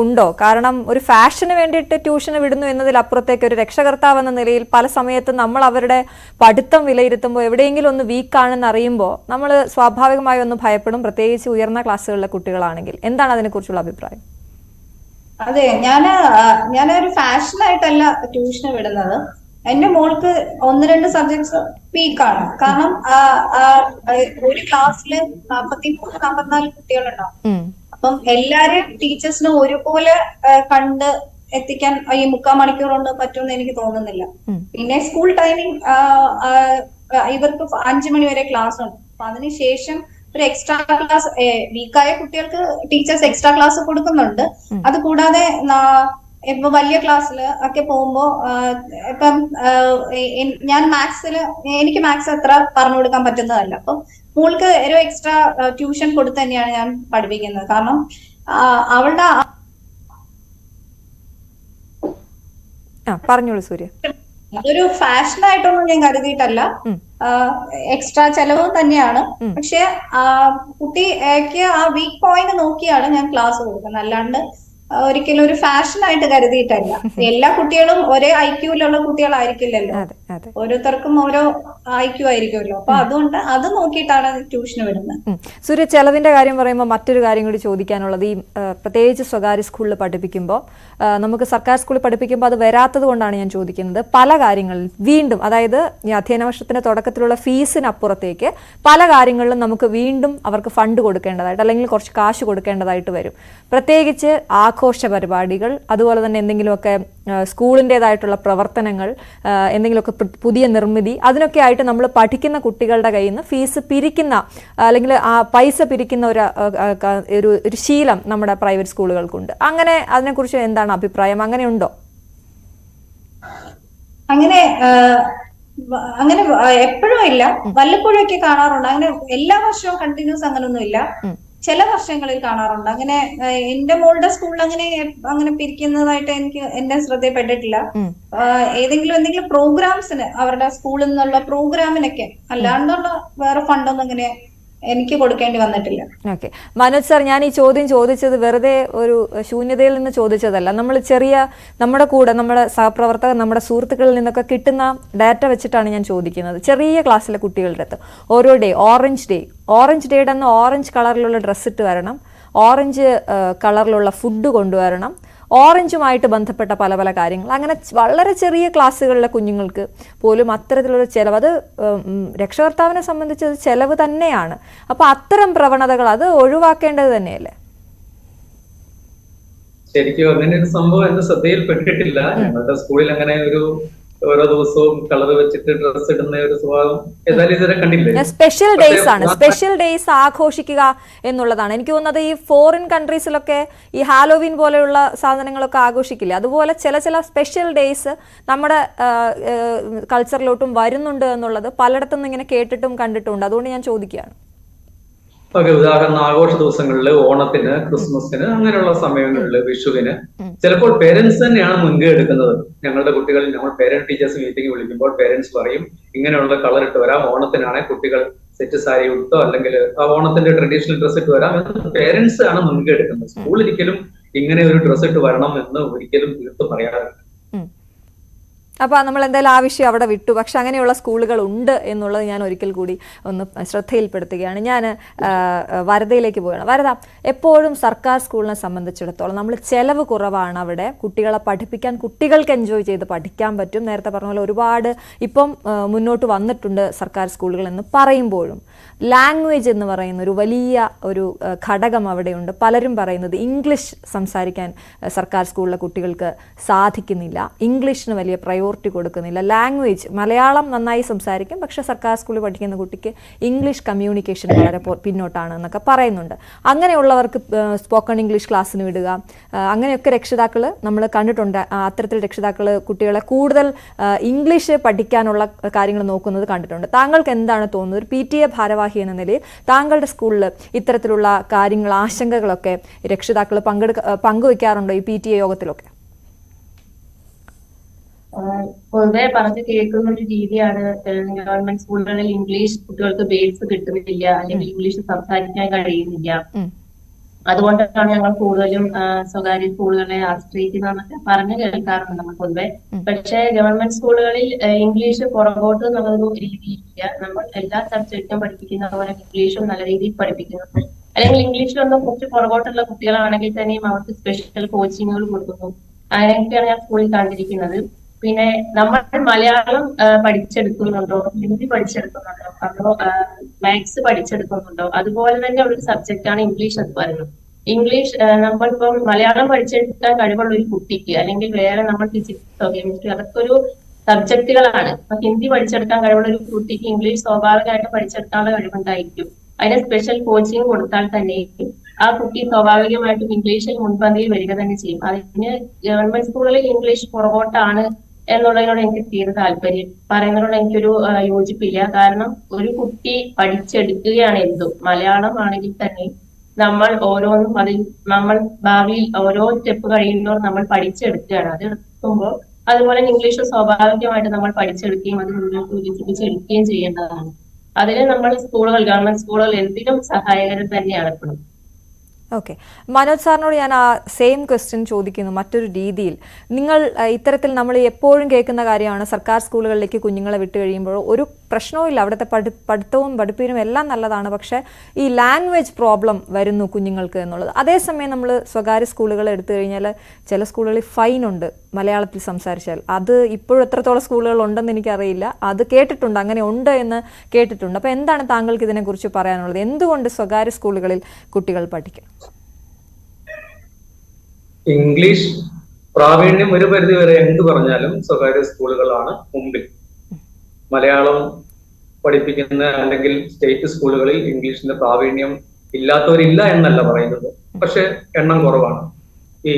ഉണ്ടോ? കാരണം ഒരു ഫാഷന് വേണ്ടിയിട്ട് ട്യൂഷന് വിടുന്നു എന്നതിലപ്പുറത്തേക്ക് ഒരു രക്ഷകർത്താവ് എന്ന നിലയിൽ പല സമയത്തും നമ്മൾ അവരുടെ പഠിത്തം വിലയിരുത്തുമ്പോൾ എവിടെയെങ്കിലും ഒന്ന് വീക്കാണെന്ന് അറിയുമ്പോൾ നമ്മൾ സ്വാഭാവികമായി ഒന്ന് ഭയപ്പെടും, പ്രത്യേകിച്ച് ഉയർന്ന ക്ലാസ്സുകളിലെ കുട്ടികളാണെങ്കിൽ. എന്താണ് അതിനെക്കുറിച്ചുള്ള അഭിപ്രായം? അതെ, ഞാനൊരു ഫാഷനായിട്ടല്ല ട്യൂഷന് വിടുന്നത്. എന്റെ മോൾക്ക് 1-2 സബ്ജക്ട്സ് വീക്കാണ്. കാരണം ഒരു ക്ലാസ്സിൽ 43-44 കുട്ടികളുണ്ടാവും. അപ്പം എല്ലാരും ടീച്ചേഴ്സിനും ഒരുപോലെ കണ്ട് എത്തിക്കാൻ ഈ 3/4 മണിക്കൂർ കൊണ്ട് പറ്റുമെന്ന് എനിക്ക് തോന്നുന്നില്ല. പിന്നെ സ്കൂൾ ടൈമിംഗ് ഇവർക്ക് 5 മണി വരെ ക്ലാസ് ഉണ്ട്. അപ്പൊ അതിനുശേഷം ഒരു എക്സ്ട്രാ ക്ലാസ്, വീക്കായ കുട്ടികൾക്ക് ടീച്ചേഴ്സ് എക്സ്ട്രാ ക്ലാസ് കൊടുക്കുന്നുണ്ട്. അത് കൂടാതെ ഇപ്പൊ വലിയ ക്ലാസ്സിൽ ഒക്കെ പോകുമ്പോ ഇപ്പം എനിക്ക് മാത്സ് അത്ര പറഞ്ഞു കൊടുക്കാൻ പറ്റുന്നതല്ല. അപ്പൊ മോൾക്ക് ഒരു എക്സ്ട്രാ ട്യൂഷൻ കൊടുത്ത് തന്നെയാണ് ഞാൻ പഠിപ്പിക്കുന്നത്. കാരണം അവളുടെ പറഞ്ഞോളൂ സൂര്യ. അതൊരു ഫാഷനായിട്ടൊന്നും ഞാൻ കരുതിയിട്ടല്ല, എക്സ്ട്രാ ചെലവ് തന്നെയാണ്. പക്ഷെ കുട്ടിക്ക് ആ വീക്ക് പോയിന്റ് നോക്കിയാണ് ഞാൻ ക്ലാസ് കൊടുക്കുന്നത്, അല്ലാണ്ട് ഒരിക്കലും ഒരു ഫാഷനായിട്ട് കരുതിയിട്ടല്ല. എല്ലാ കുട്ടികളും ഒരേ ഐക്യൂലുള്ള കുട്ടികളായിരിക്കില്ലല്ലോ, ഓരോരുത്തർക്കും ഓരോ ഐക്യു ആയിരിക്കുമല്ലോ. അപ്പൊ അതുകൊണ്ട് അത് നോക്കിയിട്ടാണ് ട്യൂഷന് വിടുന്നത്. സൂര്യ, ചെലവിന്റെ കാര്യം പറയുമ്പോൾ മറ്റൊരു കാര്യം കൂടി ചോദിക്കാനുള്ളത്, ഈ പ്രത്യേകിച്ച് സ്വകാര്യ സ്കൂളിൽ പഠിപ്പിക്കുമ്പോൾ, നമുക്ക് സർക്കാർ സ്കൂളിൽ പഠിപ്പിക്കുമ്പോൾ അത് വരാത്തത് കൊണ്ടാണ് ഞാൻ ചോദിക്കുന്നത്. പല കാര്യങ്ങളിൽ വീണ്ടും, അതായത് ഈ അധ്യയന വർഷത്തിന്റെ തുടക്കത്തിലുള്ള ഫീസിനപ്പുറത്തേക്ക് പല കാര്യങ്ങളിലും നമുക്ക് വീണ്ടും അവർക്ക് ഫണ്ട് കൊടുക്കേണ്ടതായിട്ട് അല്ലെങ്കിൽ കുറച്ച് കാശ് കൊടുക്കേണ്ടതായിട്ട് വരും. പ്രത്യേകിച്ച് ആഘോഷ പരിപാടികൾ, അതുപോലെ തന്നെ എന്തെങ്കിലുമൊക്കെ സ്കൂളിൻ്റെതായിട്ടുള്ള പ്രവർത്തനങ്ങൾ, എന്തെങ്കിലുമൊക്കെ പുതിയ നിർമ്മിതി, അതിനൊക്കെ ആയിട്ട് നമ്മൾ പഠിക്കുന്ന കുട്ടികളുടെ കയ്യിൽ നിന്ന് ഫീസ് പിരിക്കുന്ന അല്ലെങ്കിൽ ആ പൈസ പിരിക്കുന്ന ഒരു ശീലം നമ്മുടെ പ്രൈവറ്റ് സ്കൂളുകൾക്കുണ്ട്. അങ്ങനെ അതിനെക്കുറിച്ച് എന്താണ് അഭിപ്രായം? അങ്ങനെ ഉണ്ടോ? അങ്ങനെ എപ്പോഴും ഇല്ല, വല്ലപ്പോഴും ഒക്കെ കാണാറുണ്ട്. അങ്ങനെ എല്ലാ വർഷവും കണ്ടിന്യൂസ് അങ്ങനൊന്നും ഇല്ല, ചില വർഷങ്ങളിൽ കാണാറുണ്ട്. അങ്ങനെ എന്റെ മോളുടെ സ്കൂളിൽ അങ്ങനെ പിരിക്കുന്നതായിട്ട് എന്റെ ശ്രദ്ധയിൽപ്പെട്ടിട്ടില്ല. എന്തെങ്കിലും പ്രോഗ്രാംസിന്, അവരുടെ സ്കൂളിൽ നിന്നുള്ള പ്രോഗ്രാമിനൊക്കെ, അല്ലാണ്ടുള്ള വേറെ ഫണ്ടൊന്നും അങ്ങനെ എനിക്ക് കൊടുക്കേണ്ടി വന്നിട്ടില്ല. ഓക്കെ, മനോജ് സാർ, ഞാൻ ഈ ചോദ്യം ചോദിച്ചത് വെറുതെ ഒരു ശൂന്യതയിൽ നിന്ന് ചോദിച്ചതല്ല. നമ്മുടെ കൂടെ നമ്മുടെ സഹപ്രവർത്തകർ, നമ്മുടെ സുഹൃത്തുക്കളിൽ നിന്നൊക്കെ കിട്ടുന്ന ഡാറ്റ വെച്ചിട്ടാണ് ഞാൻ ചോദിക്കുന്നത്. ചെറിയ ക്ലാസ്സിലെ കുട്ടികളുടെ അടുത്ത് ഓരോ ഡേ, ഓറഞ്ച് ഡേയുടെ അന്ന് ഓറഞ്ച് കളറിലുള്ള ഡ്രസ്സ് ഇട്ട് വരണം, ഓറഞ്ച് കളറിലുള്ള ഫുഡ് കൊണ്ടുവരണം, ഓറഞ്ചുമായിട്ട് ബന്ധപ്പെട്ട പല പല കാര്യങ്ങൾ. അങ്ങനെ വളരെ ചെറിയ ക്ലാസ്സുകളിലെ കുഞ്ഞുങ്ങൾക്ക് പോലും അത്തരത്തിലുള്ള ചിലവ്, അത് രക്ഷകർത്താവിനെ സംബന്ധിച്ച് അത് ചിലവ് തന്നെയാണ്. അപ്പൊ അത്തരം പ്രവണതകൾ അത് ഒഴിവാക്കേണ്ടത് തന്നെയല്ലേ? ശരിക്കും അങ്ങനെ ഒരു സംഭവം എന്റെ ശ്രദ്ധയിൽപ്പെട്ടിട്ടില്ല. ഞങ്ങളുടെ സ്കൂളിൽ അങ്ങനെ ഒരു ഓരോ ദിവസവും കളർ വെച്ചിട്ട് ഡ്രസ്സ് ഇടുന്ന ഒരു സ്വഭാവം ഏതായാലും ഇതുവരെ കണ്ടില്ലേ. സ്പെഷ്യൽ ഡേയ്സ് ആണ്, സ്പെഷ്യൽ ഡേയ്സ് ആഘോഷിക്കുക എന്നുള്ളതാണ്. എനിക്ക് തോന്നുന്നത് ഈ ഫോറിൻ കൺട്രീസിലൊക്കെ ഈ ഹാലോവീൻ പോലെയുള്ള സാധനങ്ങളൊക്കെ ആഘോഷിക്കില്ലേ, അതുപോലെ ചില സ്പെഷ്യൽ ഡേയ്സ് നമ്മുടെ കൾച്ചറിലോട്ടും വരുന്നുണ്ട് എന്നുള്ളത് പലയിടത്തുനിന്ന് ഇങ്ങനെ കേട്ടിട്ടും കണ്ടിട്ടുണ്ട്. അതുകൊണ്ട് ഞാൻ ചോദിക്കുകയാണ്. ഓക്കെ, ഉദാഹരണം ആഘോഷ ദിവസങ്ങളിൽ, ഓണത്തിന്, ക്രിസ്മസിന്, അങ്ങനെയുള്ള സമയങ്ങളിൽ, വിഷുവിന് ചിലപ്പോൾ പേരൻസ് തന്നെയാണ് മുൻകൈ എടുക്കുന്നത്. ഞങ്ങളുടെ കുട്ടികൾ, ഞങ്ങൾ പേരന്റ് ടീച്ചേഴ്സ് മീറ്റിംഗ് വിളിക്കുമ്പോൾ പേരൻസ് പറയും ഇങ്ങനെയുള്ള കളർ ഇട്ട് വരാം, ഓണത്തിനാണ് കുട്ടികൾ സെറ്റ് സാരി ഉടുത്തോ അല്ലെങ്കിൽ ആ ഓണത്തിന്റെ ട്രഡീഷണൽ ഡ്രസ് ഇട്ട് വരാം എന്ന് പേരൻസ് ആണ് മുൻകൈ എടുക്കുന്നത്. സ്കൂൾ ഒരിക്കലും ഇങ്ങനെ ഒരു ഡ്രസ് ഇട്ട് വരണം എന്ന് ഒരിക്കലും തീർത്ത് പറയാറില്ല. അപ്പോൾ നമ്മൾ എന്തായാലും ആവശ്യം അവിടെ വിട്ടു. പക്ഷെ അങ്ങനെയുള്ള സ്കൂളുകൾ ഉണ്ട് എന്നുള്ളത് ഞാൻ ഒരിക്കൽ കൂടി ഒന്ന് ശ്രദ്ധയിൽപ്പെടുത്തുകയാണ്. ഞാൻ വരദയിലേക്ക് പോവുകയാണ്. വരദ, എപ്പോഴും സർക്കാർ സ്കൂളിനെ സംബന്ധിച്ചിടത്തോളം നമ്മൾ ചെലവ് കുറവാണ്. അവിടെ കുട്ടികളെ പഠിപ്പിക്കാൻ, കുട്ടികൾക്ക് എൻജോയ് ചെയ്ത് പഠിക്കാൻ പറ്റും. നേരത്തെ പറഞ്ഞ പോലെ ഒരുപാട് ഇപ്പം മുന്നോട്ട് വന്നിട്ടുണ്ട് സർക്കാർ സ്കൂളുകൾ എന്ന് പറയുമ്പോഴും ലാംഗ്വേജ് എന്ന് പറയുന്ന ഒരു വലിയ ഒരു ഘടകം അവിടെയുണ്ട്. പലരും പറയുന്നത് ഇംഗ്ലീഷ് സംസാരിക്കാൻ സർക്കാർ സ്കൂളിലെ കുട്ടികൾക്ക് സാധിക്കുന്നില്ല, ഇംഗ്ലീഷിന് വലിയ പ്രയോറിറ്റി കൊടുക്കുന്നില്ല. ലാംഗ്വേജ് മലയാളം നന്നായി സംസാരിക്കും, പക്ഷേ സർക്കാർ സ്കൂളിൽ പഠിക്കുന്ന കുട്ടിക്ക് ഇംഗ്ലീഷ് കമ്മ്യൂണിക്കേഷൻ വളരെ പിന്നോട്ടാണ് എന്നൊക്കെ പറയുന്നുണ്ട്. അങ്ങനെയുള്ളവർക്ക് സ്പോക്കൺ ഇംഗ്ലീഷ് ക്ലാസ്സിന് വിടുക, അങ്ങനെയൊക്കെ രക്ഷിതാക്കൾ നമ്മൾ കണ്ടിട്ടുണ്ട്. അത്തരത്തിൽ രക്ഷിതാക്കൾ കുട്ടികളെ കൂടുതൽ ഇംഗ്ലീഷ് പഠിക്കാനുള്ള കാര്യങ്ങൾ നോക്കുന്നത് കണ്ടിട്ടുണ്ട്. താങ്കൾക്ക് എന്താണ് തോന്നുന്നത്? ഒരു PTA ഭാരവാഹി എന്ന നിലയിൽ താങ്കളുടെ സ്കൂളിൽ ഇത്തരത്തിലുള്ള കാര്യങ്ങൾ, ആശങ്കകളൊക്കെ രക്ഷിതാക്കൾ പങ്കുവെക്കാറുണ്ടോ ഈ PTA യോഗത്തിലൊക്കെ? പൊതുവെ പറഞ്ഞു കേൾക്കുന്ന ഒരു രീതിയാണ് ഗവൺമെന്റ് സ്കൂളുകളിൽ ഇംഗ്ലീഷ് കുട്ടികൾക്ക് ബേസ് കിട്ടുന്നില്ല, അല്ലെങ്കിൽ ഇംഗ്ലീഷ് സംസാരിക്കാൻ കഴിയുന്നില്ല. അതുകൊണ്ടാണ് ഞങ്ങൾ കൂടുതലും സ്വകാര്യ സ്കൂളുകളെ ആശ്രയിക്കുന്നതെന്നൊക്കെ പറഞ്ഞു കേൾക്കാറുണ്ട് നമ്മൾ പൊതുവെ. പക്ഷേ ഗവൺമെന്റ് സ്കൂളുകളിൽ ഇംഗ്ലീഷ് പുറകോട്ട് എന്നുള്ളൊരു രീതിയില്ല. നമ്മൾ എല്ലാ സബ്ജക്റ്റും പഠിപ്പിക്കുന്ന പോലെ ഇംഗ്ലീഷും നല്ല രീതിയിൽ പഠിപ്പിക്കുന്നുണ്ട്. അല്ലെങ്കിൽ ഇംഗ്ലീഷിലൊന്നും കുറച്ച് പുറകോട്ടുള്ള കുട്ടികളാണെങ്കിൽ തന്നെയും അവർക്ക് സ്പെഷ്യൽ കോച്ചിങ്ങുകൾ കൊടുക്കുന്നു. അങ്ങനെയൊക്കെയാണ് ഞാൻ സ്കൂളിൽ കണ്ടിരിക്കുന്നത്. പിന്നെ നമ്മൾ മലയാളം പഠിച്ചെടുക്കുന്നുണ്ടോ, ഹിന്ദി പഠിച്ചെടുക്കുന്നുണ്ടോ, അതോ മാത്സ് പഠിച്ചെടുക്കുന്നുണ്ടോ, അതുപോലെ തന്നെ ഒരു സബ്ജക്റ്റാണ് ഇംഗ്ലീഷ് എന്ന് പറയുന്നത്. ഇംഗ്ലീഷ് നമ്മളിപ്പം മലയാളം പഠിച്ചെടുക്കാൻ കഴിവുള്ള ഒരു കുട്ടിക്ക്, അല്ലെങ്കിൽ വേറെ നമ്മൾ ഫിസിക്സോ കെമിസ്ട്രി അതൊക്കെ ഒരു സബ്ജക്റ്റുകളാണ്. അപ്പൊ ഹിന്ദി പഠിച്ചെടുക്കാൻ കഴിവുള്ള ഒരു കുട്ടിക്ക് ഇംഗ്ലീഷ് സ്വാഭാവികമായിട്ട് പഠിച്ചെടുക്കാനുള്ള കഴിവുണ്ടായിരിക്കും. അതിന് സ്പെഷ്യൽ കോച്ചിങ് കൊടുത്താൽ തന്നെ ആ കുട്ടി സ്വാഭാവികമായിട്ടും ഇംഗ്ലീഷിൽ മുൻപന്തിയിൽ വരിക തന്നെ ചെയ്യും. അതിന് ഗവൺമെന്റ് സ്കൂളുകളിൽ ഇംഗ്ലീഷ് പുറകോട്ടാണ് എന്നുള്ളതിനോട് എനിക്ക് തീരെ താല്പര്യം പറയുന്നതിനോട് എനിക്കൊരു യോജിപ്പില്ല. കാരണം ഒരു കുട്ടി പഠിച്ചെടുക്കുകയാണ് എന്തും, മലയാളം ആണെങ്കിൽ തന്നെ നമ്മൾ ഓരോന്നും അതിൽ നമ്മൾ ഭാവിയിൽ ഓരോ സ്റ്റെപ്പ് കഴിയുമ്പോൾ നമ്മൾ പഠിച്ചെടുക്കുകയാണ്. അത് എടുക്കുമ്പോൾ അതുപോലെ ഇംഗ്ലീഷ് സ്വാഭാവികമായിട്ട് നമ്മൾ പഠിച്ചെടുക്കുകയും അത് മുന്നോട്ട് വികസിപ്പിച്ചെടുക്കുകയും ചെയ്യേണ്ടതാണ്. അതിന് നമ്മൾ സ്കൂളുകൾ, ഗവൺമെന്റ് സ്കൂളുകൾ എന്തിനും സഹായകരം തന്നെയാണ് എപ്പോഴും. ഓക്കെ, മനോജ് സാറിനോട് ഞാൻ ആ സെയിം ക്വസ്റ്റ്യൻ ചോദിക്കുന്നു മറ്റൊരു രീതിയിൽ. നിങ്ങൾ ഇത്തരത്തിൽ നമ്മൾ എപ്പോഴും കേൾക്കുന്ന കാര്യമാണ്, സർക്കാർ സ്കൂളുകളിലേക്ക് കുഞ്ഞുങ്ങളെ വിട്ട് കഴിയുമ്പോൾ ഒരു പ്രശ്നവുമില്ല, അവിടുത്തെ പഠിത്തവും പഠിപ്പീരും എല്ലാം നല്ലതാണ്, പക്ഷേ ഈ ലാംഗ്വേജ് പ്രോബ്ലം വരുന്നു കുഞ്ഞുങ്ങൾക്ക് എന്നുള്ളത്. അതേസമയം നമ്മൾ സ്വകാര്യ സ്കൂളുകൾ എടുത്തു കഴിഞ്ഞാൽ ചില സ്കൂളുകളിൽ ഫൈനുണ്ട് മലയാളത്തിൽ സംസാരിച്ചാൽ. അത് ഇപ്പോഴും എത്രത്തോളം സ്കൂളുകൾ ഉണ്ടെന്ന് എനിക്കറിയില്ല, അത് കേട്ടിട്ടുണ്ട്, അങ്ങനെ ഉണ്ട് എന്ന് കേട്ടിട്ടുണ്ട്. അപ്പോൾ എന്താണ് താങ്കൾക്ക് ഇതിനെക്കുറിച്ച് പറയാനുള്ളത്? എന്തുകൊണ്ട് സ്വകാര്യ സ്കൂളുകളിൽ കുട്ടികൾ പഠിക്കണം? ഇംഗ്ലീഷ് പ്രാവീണ്യം ഒരു പരിധി വരെ എന്ത് പറഞ്ഞാലും സ്വകാര്യ സ്കൂളുകളാണ് മുമ്പിൽ. മലയാളം പഠിപ്പിക്കുന്ന അല്ലെങ്കിൽ സ്റ്റേറ്റ് സ്കൂളുകളിൽ ഇംഗ്ലീഷിന്റെ പ്രാവീണ്യം ഇല്ലാത്തവരില്ല എന്നല്ല പറയുന്നത്, പക്ഷെ എണ്ണം കുറവാണ്. ഈ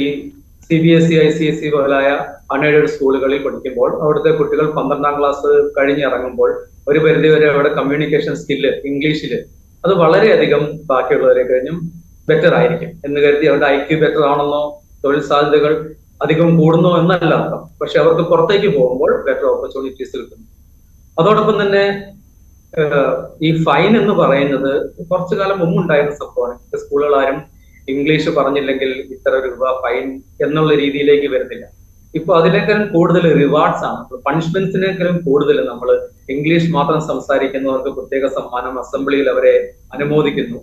CBSE, ICSE പോലായ അൺഎയ്ഡഡ് സ്കൂളുകളിൽ പഠിക്കുമ്പോൾ അവിടുത്തെ കുട്ടികൾ 12ാം ക്ലാസ് കഴിഞ്ഞിറങ്ങുമ്പോൾ ഒരു പരിധി വരെ അവിടെ കമ്മ്യൂണിക്കേഷൻ സ്കില്ല് ഇംഗ്ലീഷിൽ അത് വളരെയധികം ബാക്കിയുള്ളവരെ കഴിഞ്ഞും ബെറ്റർ ആയിരിക്കും എന്ന് കരുതി അവരുടെ IQ ബെറ്റർ ആണെന്നോ തൊഴിൽ സാധ്യതകൾ അധികം കൂടുന്നോ എന്നല്ല അർത്ഥം. പക്ഷെ അവർക്ക് പുറത്തേക്ക് പോകുമ്പോൾ ബെറ്റർ ഓപ്പർച്യൂണിറ്റീസ് കിട്ടുന്നു. അതോടൊപ്പം തന്നെ ഈ ഫൈൻ എന്ന് പറയുന്നത് കുറച്ചു കാലം മുമ്പുണ്ടായിരുന്ന സംഭവമാണ്. സ്കൂളുകൾ ആരും ഇംഗ്ലീഷ് പറഞ്ഞില്ലെങ്കിൽ ഇത്ര രൂപ ഫൈൻ എന്നുള്ള രീതിയിലേക്ക് വരുന്നില്ല. ഇപ്പൊ അതിനേക്കാളും കൂടുതൽ റിവാർഡ്സ് ആണ്, പണിഷ്മെന്റ്സിനേക്കാളും കൂടുതൽ നമ്മൾ ഇംഗ്ലീഷ് മാത്രം സംസാരിക്കുന്നവർക്ക് പ്രത്യേക സമ്മാനം, അസംബ്ലിയിൽ അവരെ അനുമോദിക്കുന്നു.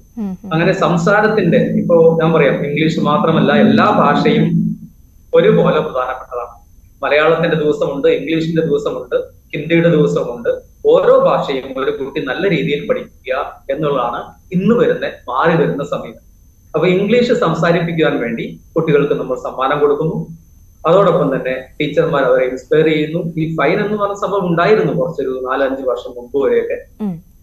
അങ്ങനെ സംസാരത്തിന്റെ, ഇപ്പോ ഞാൻ പറയാം, ഇംഗ്ലീഷ് മാത്രമല്ല എല്ലാ ഭാഷയും ഒരുപോലെ പ്രധാനപ്പെട്ടതാണ്. മലയാളത്തിന്റെ ദിവസമുണ്ട്, ഇംഗ്ലീഷിന്റെ ദിവസമുണ്ട്, ഹിന്ദിയുടെ ദിവസമുണ്ട്. ഓരോ ഭാഷയും ഒരു കുട്ടി നല്ല രീതിയിൽ പഠിക്കുക എന്നുള്ളതാണ് ഇന്ന് മാറി വരുന്ന സമീപനം. അപ്പൊ ഇംഗ്ലീഷ് സംസാരിപ്പിക്കാൻ വേണ്ടി കുട്ടികൾക്ക് നമ്മൾ സമ്മാനം കൊടുക്കുന്നു. അതോടൊപ്പം തന്നെ ടീച്ചർമാർ അവരെ ഇൻസ്പയർ ചെയ്യുന്നു. ഈ ഫൈൻ എന്ന് പറഞ്ഞ സംഭവം ഉണ്ടായിരുന്നു കുറച്ചൊരു 4-5 വർഷം മുമ്പ് വരെയൊക്കെ.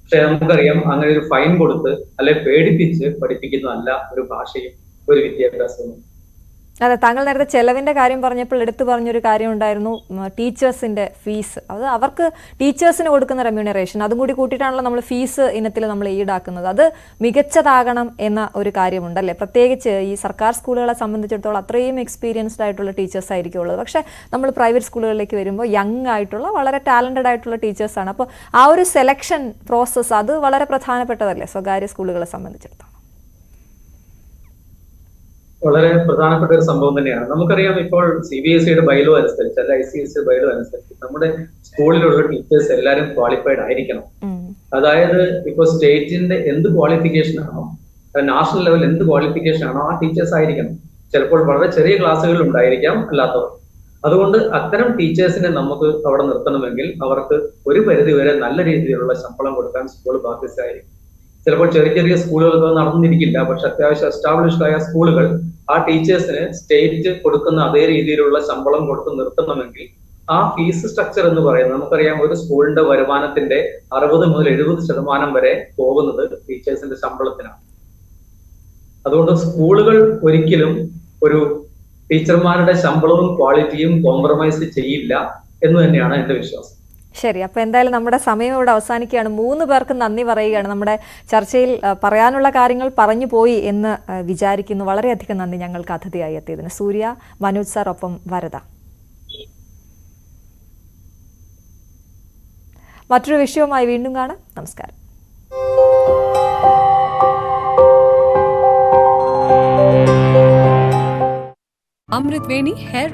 പക്ഷെ നമുക്കറിയാം അങ്ങനെ ഒരു ഫൈൻ കൊടുത്ത് അല്ലെ പേടിപ്പിച്ച് പഠിപ്പിക്കുന്നതല്ല ഒരു ഭാഷയും ഒരു വിദ്യാഭ്യാസവും. അതെ, താങ്കൾ നേരത്തെ ചെലവിന്റെ കാര്യം പറഞ്ഞപ്പോൾ എടുത്തു പറഞ്ഞൊരു കാര്യം ഉണ്ടായിരുന്നു, ടീച്ചേഴ്സിന്റെ ഫീസ്. അത് അവർക്ക് ടീച്ചേഴ്സിന് കൊടുക്കുന്ന റെമ്യൂണറേഷൻ അതും കൂടി കൂട്ടിയിട്ടാണല്ലോ നമ്മൾ ഫീസ് ഇനത്തിൽ നമ്മൾ ഈടാക്കുന്നത്. അത് മികച്ചതാകണം എന്ന ഒരു കാര്യമുണ്ടല്ലേ? പ്രത്യേകിച്ച് ഈ സർക്കാർ സ്കൂളുകളെ സംബന്ധിച്ചിടത്തോളം അത്രയും എക്സ്പീരിയൻസ്ഡ് ആയിട്ടുള്ള ടീച്ചേഴ്സ് ആയിരിക്കും ഉള്ളത്. പക്ഷേ നമ്മൾ പ്രൈവറ്റ് സ്കൂളുകളിലേക്ക് വരുമ്പോൾ യങ് ആയിട്ടുള്ള വളരെ ടാലന്റഡ് ആയിട്ടുള്ള ടീച്ചേഴ്സാണ്. അപ്പോൾ ആ ഒരു സെലക്ഷൻ പ്രോസസ്സ് അത് വളരെ പ്രധാനപ്പെട്ടതല്ലേ സ്വകാര്യ സ്കൂളുകളെ സംബന്ധിച്ചിടത്തോളം? വളരെ പ്രധാനപ്പെട്ട ഒരു സംഭവം തന്നെയാണ്. നമുക്കറിയാം ഇപ്പോൾ CBSE ബൈലോ അനുസരിച്ച് അല്ല ICSE ബൈലോ അനുസരിച്ച് നമ്മുടെ സ്കൂളിലുള്ള ടീച്ചേഴ്സ് എല്ലാവരും ക്വാളിഫൈഡ് ആയിരിക്കണം. അതായത് ഇപ്പോൾ സ്റ്റേറ്റിന്റെ എന്ത് ക്വാളിഫിക്കേഷൻ ആണോ, നാഷണൽ ലെവൽ എന്ത് ക്വാളിഫിക്കേഷൻ ആണോ ആ ടീച്ചേഴ്സ് ആയിരിക്കണം. ചിലപ്പോൾ വളരെ ചെറിയ ക്ലാസ്സുകളിൽ ഉണ്ടായിരിക്കാം അല്ലാത്തവർ. അതുകൊണ്ട് അത്തരം ടീച്ചേഴ്സിനെ നമുക്ക് അവിടെ നിർത്തണമെങ്കിൽ അവർക്ക് ഒരു പരിധി വരെ നല്ല രീതിയിലുള്ള ശമ്പളം കൊടുക്കാൻ സ്കൂൾ ബാധ്യസ്ഥരായിരിക്കും. ചിലപ്പോൾ ചെറിയ ചെറിയ സ്കൂളുകൾക്ക് നടന്നിരിക്കില്ല, പക്ഷെ അത്യാവശ്യം എസ്റ്റാബ്ലിഷ്ഡ് ആയ സ്കൂളുകൾ ആ ടീച്ചേഴ്സിന് സ്റ്റേറ്റ് കൊടുക്കുന്ന അതേ രീതിയിലുള്ള ശമ്പളം കൊടുത്ത് നിർത്തണമെങ്കിൽ ആ ഫീസ് സ്ട്രക്ചർ എന്ന് പറയുന്നത് നമുക്കറിയാം ഒരു സ്കൂളിന്റെ വരുമാനത്തിന്റെ 60 മുതൽ 70% വരെ പോകുന്നത് ടീച്ചേഴ്സിന്റെ ശമ്പളത്തിനാണ്. അതുകൊണ്ട് സ്കൂളുകൾ ഒരിക്കലും ഒരു ടീച്ചർമാരുടെ ശമ്പളവും ക്വാളിറ്റിയും കോംപ്രമൈസ് ചെയ്യില്ല എന്ന് തന്നെയാണ് എന്റെ വിശ്വാസം. ശരി, അപ്പോൾ എന്തായാലും നമ്മുടെ സമയം ഇവിടെ അവസാനിക്കുകയാണ്. 3 പേർക്ക് നന്ദി പറയുകയാണ്. നമ്മുടെ ചർച്ചയിൽ പറയാനുള്ള കാര്യങ്ങൾ പറഞ്ഞു പോയി എന്ന് വിചാരിക്കുന്നു. വളരെയധികം നന്ദി ഞങ്ങൾക്ക് അതിഥിയായി എത്തിയതിന്. സൂര്യ, മനോജ് സാർ, ഒപ്പം വരദ. മറ്റൊരു വിഷയവുമായി വീണ്ടും കാണാം. നമസ്കാരം. അമൃത് വേണി ഹെയർ